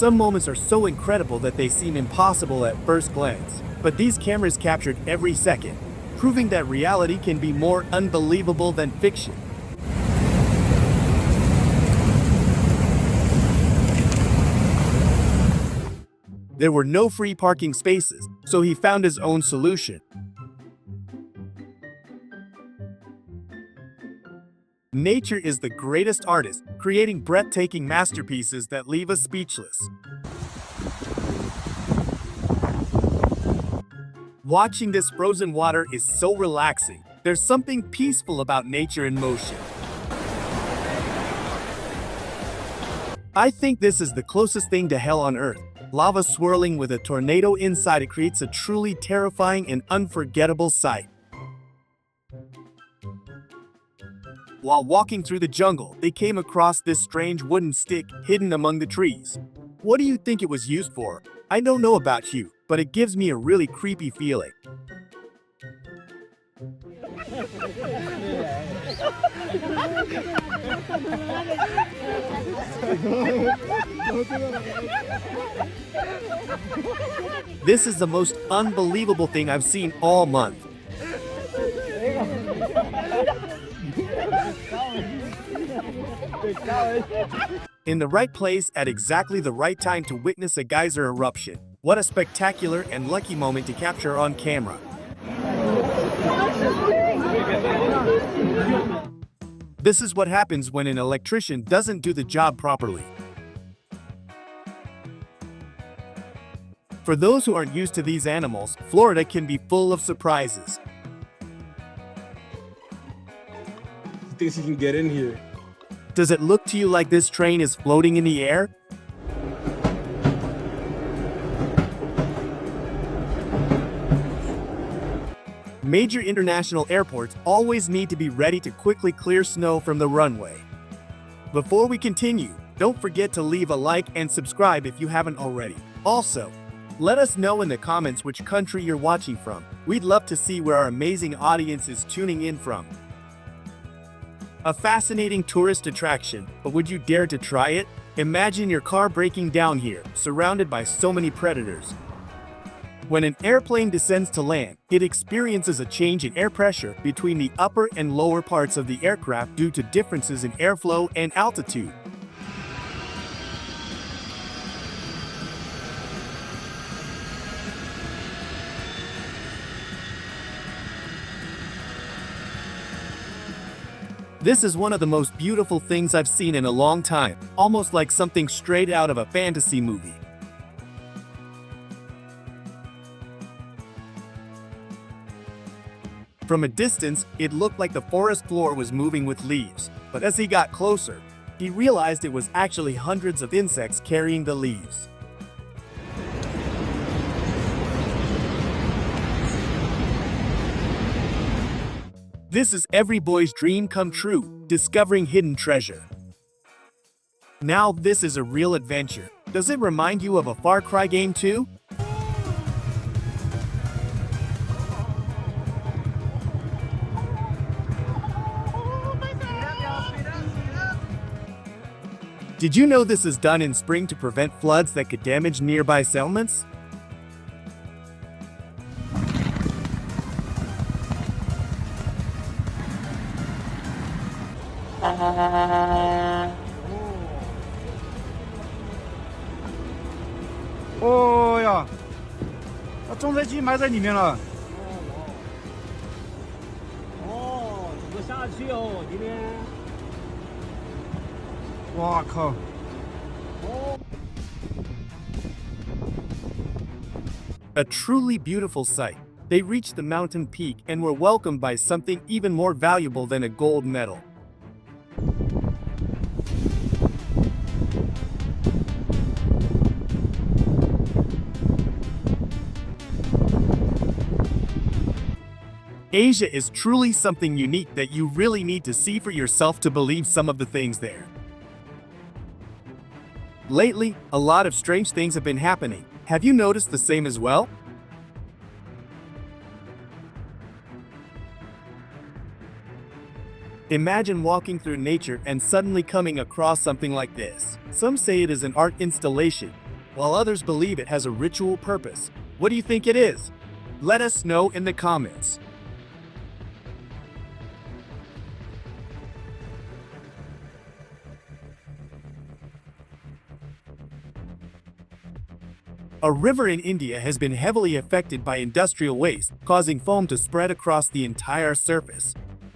Some moments are so incredible that they seem impossible at first glance, but these cameras captured every second, proving that reality can be more unbelievable than fiction. There were no free parking spaces, so he found his own solution. Nature is the greatest artist, creating breathtaking masterpieces that leave us speechless. Watching this frozen water is so relaxing. There's something peaceful about nature in motion. I think this is the closest thing to hell on earth. Lava swirling with a tornado inside it creates a truly terrifying and unforgettable sight. While walking through the jungle, they came across this strange wooden stick hidden among the trees. What do you think it was used for? I don't know about you, but it gives me a really creepy feeling. This is the most unbelievable thing I've seen all month. In the right place at exactly the right time to witness a geyser eruption. What a spectacular and lucky moment to capture on camera. This is what happens when an electrician doesn't do the job properly. For those who aren't used to these animals, Florida can be full of surprises. He thinks he can get in here. Does it look to you like this train is floating in the air? Major international airports always need to be ready to quickly clear snow from the runway. Before we continue, don't forget to leave a like and subscribe if you haven't already. Also, let us know in the comments which country you're watching from. We'd love to see where our amazing audience is tuning in from. A fascinating tourist attraction, but would you dare to try it? Imagine your car breaking down here, surrounded by so many predators. When an airplane descends to land, it experiences a change in air pressure between the upper and lower parts of the aircraft due to differences in airflow and altitude. This is one of the most beautiful things I've seen in a long time, almost like something straight out of a fantasy movie. From a distance, it looked like the forest floor was moving with leaves, but as he got closer, he realized it was actually hundreds of insects carrying the leaves. This is every boy's dream come true, discovering hidden treasure. Now this is a real adventure. Does it remind you of a Far Cry game too? Did you know this is done in spring to prevent floods that could damage nearby settlements? Oh呀，那种菜机埋在里面了。哦，怎么下去哦？今天。哇靠！ A truly beautiful sight. They reached the mountain peak and were welcomed by something even more valuable than a gold medal. Asia is truly something unique that you really need to see for yourself to believe some of the things there. Lately, a lot of strange things have been happening. Have you noticed the same as well? Imagine walking through nature and suddenly coming across something like this. Some say it is an art installation, while others believe it has a ritual purpose. What do you think it is? Let us know in the comments. A river in India has been heavily affected by industrial waste, causing foam to spread across the entire surface.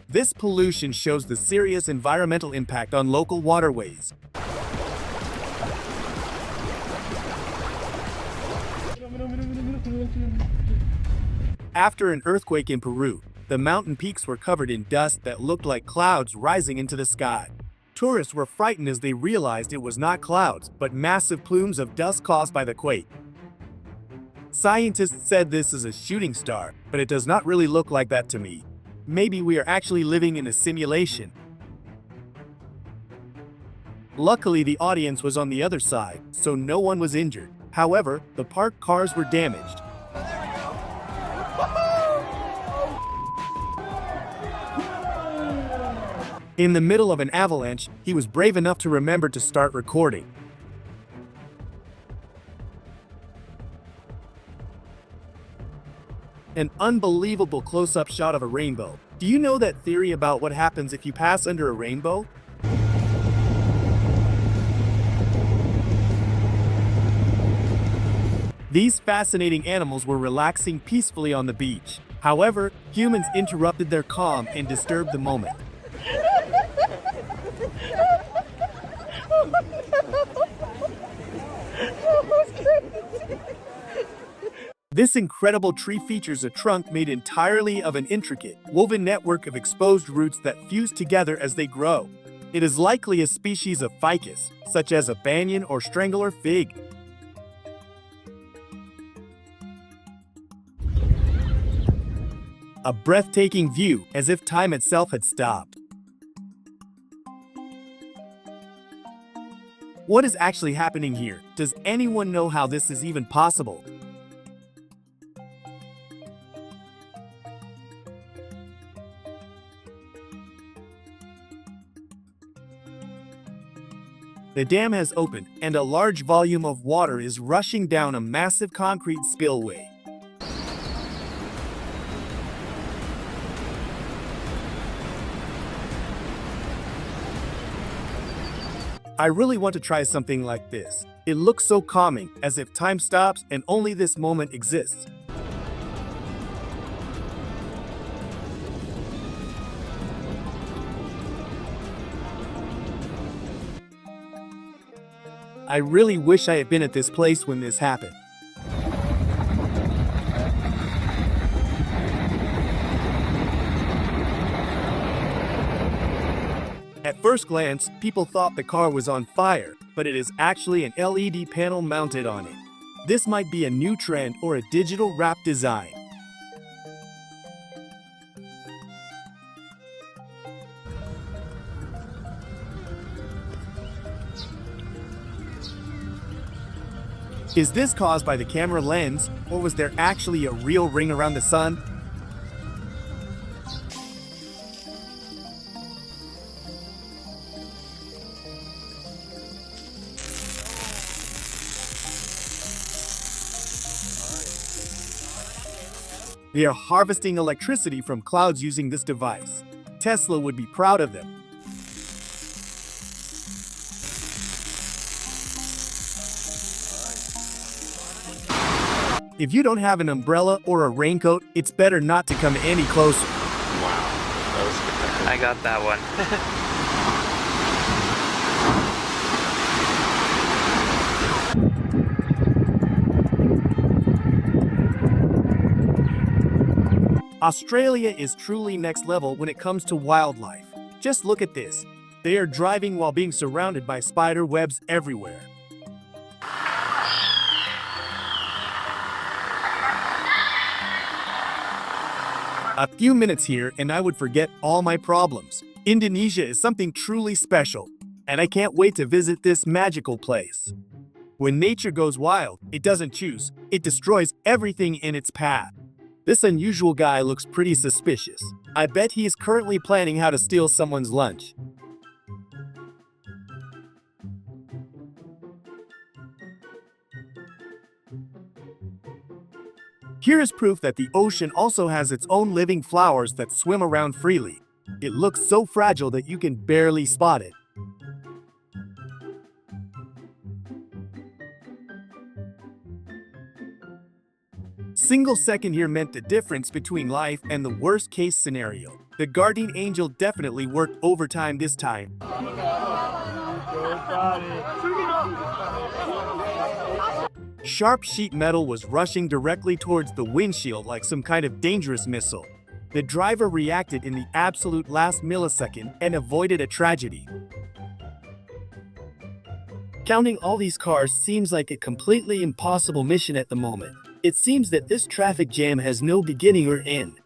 This pollution shows the serious environmental impact on local waterways. After an earthquake in Peru, the mountain peaks were covered in dust that looked like clouds rising into the sky. Tourists were frightened as they realized it was not clouds, but massive plumes of dust caused by the quake. Scientists said this is a shooting star, but it does not really look like that to me. Maybe we are actually living in a simulation. Luckily, the audience was on the other side, so no one was injured. However, the parked cars were damaged. In the middle of an avalanche, he was brave enough to remember to start recording. An unbelievable close-up shot of a rainbow. Do you know that theory about what happens if you pass under a rainbow? These fascinating animals were relaxing peacefully on the beach. However, humans interrupted their calm and disturbed the moment. This incredible tree features a trunk made entirely of an intricate, woven network of exposed roots that fuse together as they grow. It is likely a species of ficus, such as a banyan or strangler fig. A breathtaking view, as if time itself had stopped. What is actually happening here? Does anyone know how this is even possible? The dam has opened, and a large volume of water is rushing down a massive concrete spillway. I really want to try something like this. It looks so calming, as if time stops and only this moment exists. I really wish I had been at this place when this happened. At first glance, people thought the car was on fire, but it is actually an LED panel mounted on it. This might be a new trend or a digital wrap design. Is this caused by the camera lens, or was there actually a real ring around the sun? They are harvesting electricity from clouds using this device. Tesla would be proud of them. If you don't have an umbrella or a raincoat, it's better not to come any closer. Wow, that was spectacular. I got that one. Australia is truly next level when it comes to wildlife. Just look at this. They are driving while being surrounded by spider webs everywhere. A few minutes here and I would forget all my problems. Indonesia is something truly special, and I can't wait to visit this magical place. When nature goes wild, it doesn't choose, it destroys everything in its path. This unusual guy looks pretty suspicious. I bet he is currently planning how to steal someone's lunch. Here is proof that the ocean also has its own living flowers that swim around freely. It looks so fragile that you can barely spot it. Single second here meant the difference between life and the worst case scenario. The guardian angel definitely worked overtime this time. Sharp sheet metal was rushing directly towards the windshield like some kind of dangerous missile. The driver reacted in the absolute last millisecond and avoided a tragedy. Counting all these cars seems like a completely impossible mission at the moment. It seems that this traffic jam has no beginning or end.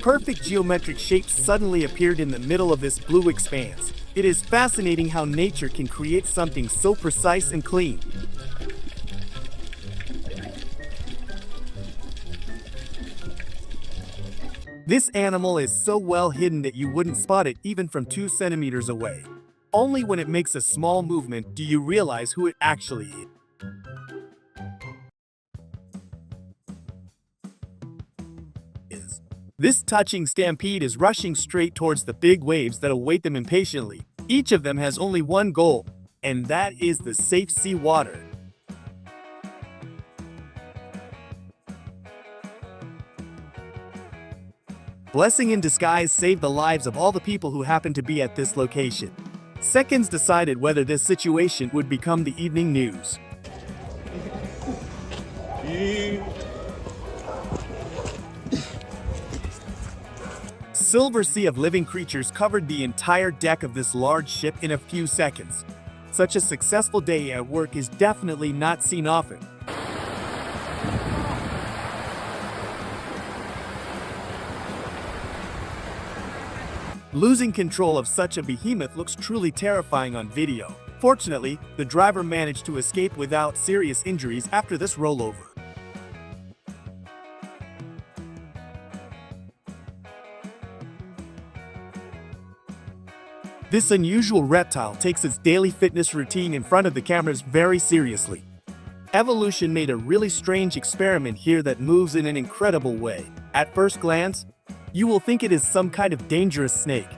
Perfect geometric shapes suddenly appeared in the middle of this blue expanse. It is fascinating how nature can create something so precise and clean. This animal is so well hidden that you wouldn't spot it even from 2 centimeters away. Only when it makes a small movement do you realize who it actually is. This touching stampede is rushing straight towards the big waves that await them impatiently. Each of them has only one goal, and that is the safe sea water. Blessing in disguise saved the lives of all the people who happened to be at this location. Seconds decided whether this situation would become the evening news. Silver sea of living creatures covered the entire deck of this large ship in a few seconds. Such a successful day at work is definitely not seen often. Losing control of such a behemoth looks truly terrifying on video. Fortunately, the driver managed to escape without serious injuries after this rollover. This unusual reptile takes its daily fitness routine in front of the cameras very seriously. Evolution made a really strange experiment here that moves in an incredible way. At first glance, you will think it is some kind of dangerous snake.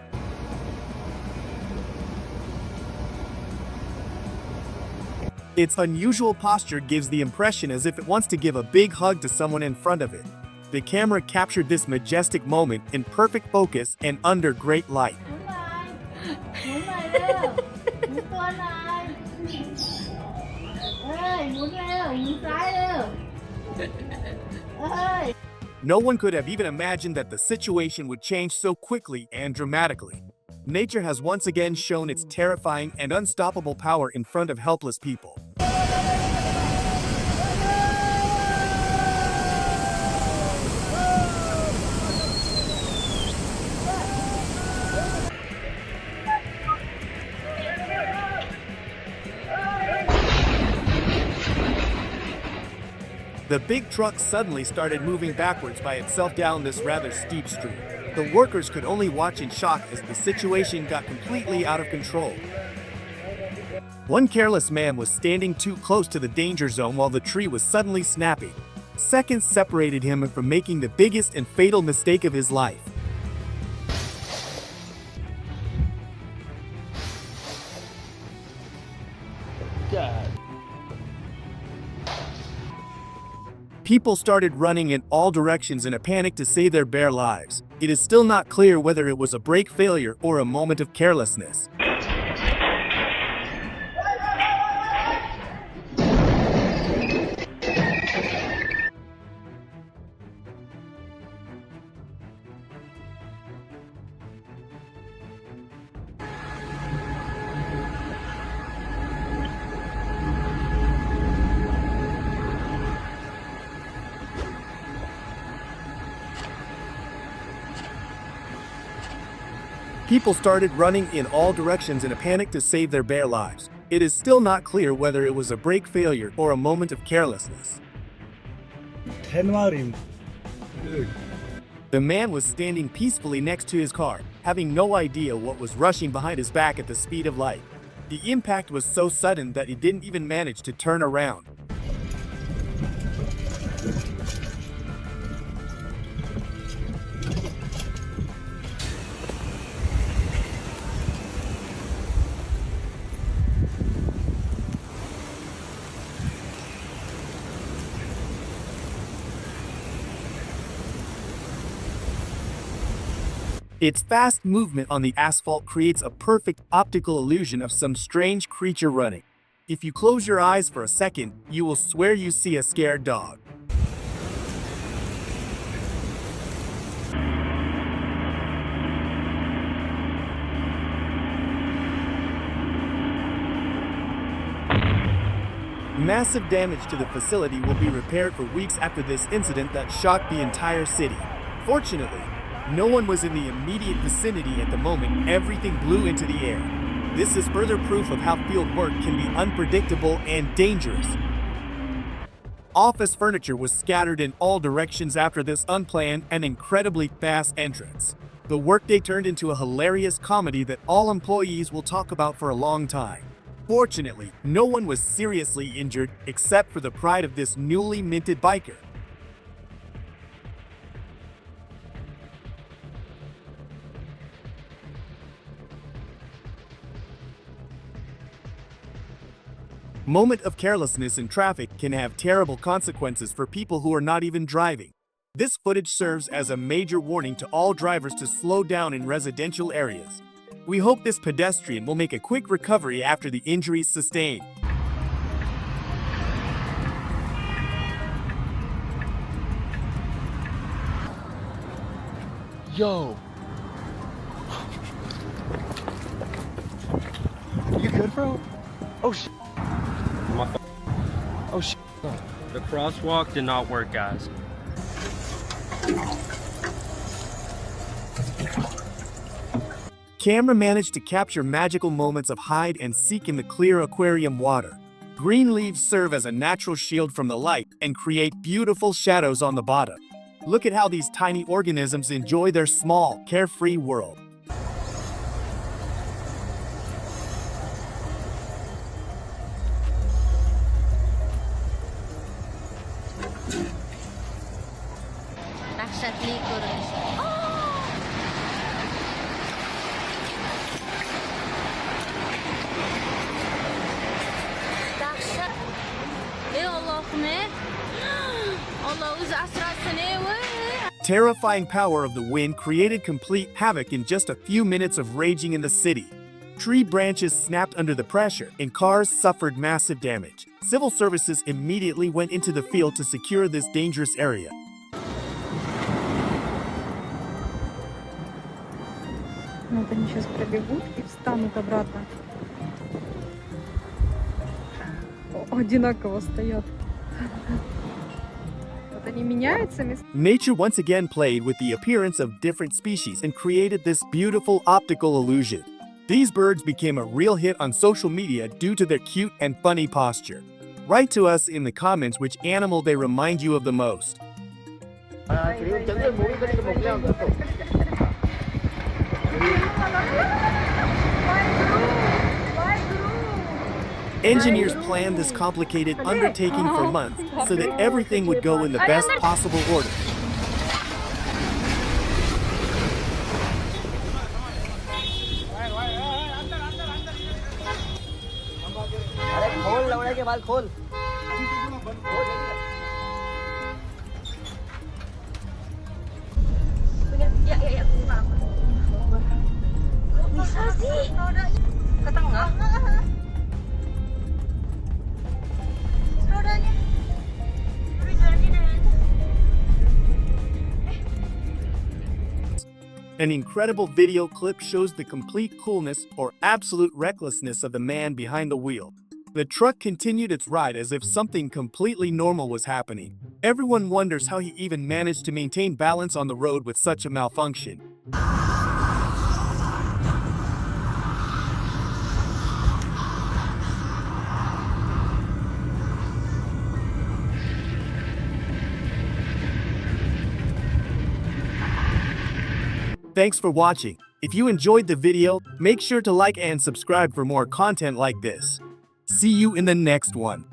Its unusual posture gives the impression as if it wants to give a big hug to someone in front of it. The camera captured this majestic moment in perfect focus and under great light. No one could have even imagined that the situation would change so quickly and dramatically. Nature has once again shown its terrifying and unstoppable power in front of helpless people. The big truck suddenly started moving backwards by itself down this rather steep street. The workers could only watch in shock as the situation got completely out of control. One careless man was standing too close to the danger zone while the tree was suddenly snapping. Seconds separated him from making the biggest and fatal mistake of his life. God. People started running in all directions in a panic to save their bare lives. It is still not clear whether it was a brake failure or a moment of carelessness. People started running in all directions in a panic to save their bare lives. It is still not clear whether it was a brake failure or a moment of carelessness. The man was standing peacefully next to his car, having no idea what was rushing behind his back at the speed of light. The impact was so sudden that it didn't even manage to turn around. Its fast movement on the asphalt creates a perfect optical illusion of some strange creature running. If you close your eyes for a second, you will swear you see a scared dog. Massive damage to the facility will be repaired for weeks after this incident that shocked the entire city. Fortunately, no one was in the immediate vicinity at the moment everything blew into the air. This is further proof of how field work can be unpredictable and dangerous. Office furniture was scattered in all directions after this unplanned and incredibly fast entrance. The workday turned into a hilarious comedy that all employees will talk about for a long time. Fortunately, no one was seriously injured except for the pride of this newly minted biker. Moment of carelessness in traffic can have terrible consequences for people who are not even driving. This footage serves as a major warning to all drivers to slow down in residential areas. We hope this pedestrian will make a quick recovery after the injuries sustained. Yo. You good, bro? Oh, shit. Oh, shit. The crosswalk did not work, guys. Camera managed to capture magical moments of hide and seek in the clear aquarium water. Green leaves serve as a natural shield from the light and create beautiful shadows on the bottom. Look at how these tiny organisms enjoy their small, carefree world. Terrifying power of the wind created complete havoc in just a few minutes of raging in the city. Tree branches snapped under the pressure, and cars suffered massive damage. Civil services immediately went into the field to secure this dangerous area. Вот они сейчас пробегут и встанут обратно. Одинаково стоят. Вот они меняются местами. Nature once again played with the appearance of different species and created this beautiful optical illusion. These birds became a real hit on social media due to their cute and funny posture. Write to us in the comments which animal they remind you of the most. Engineers planned this complicated undertaking for months so that everything would go in the best possible order. An incredible video clip shows the complete coolness or absolute recklessness of the man behind the wheel. The truck continued its ride as if something completely normal was happening. Everyone wonders how he even managed to maintain balance on the road with such a malfunction. Thanks for watching. If you enjoyed the video, make sure to like and subscribe for more content like this. See you in the next one.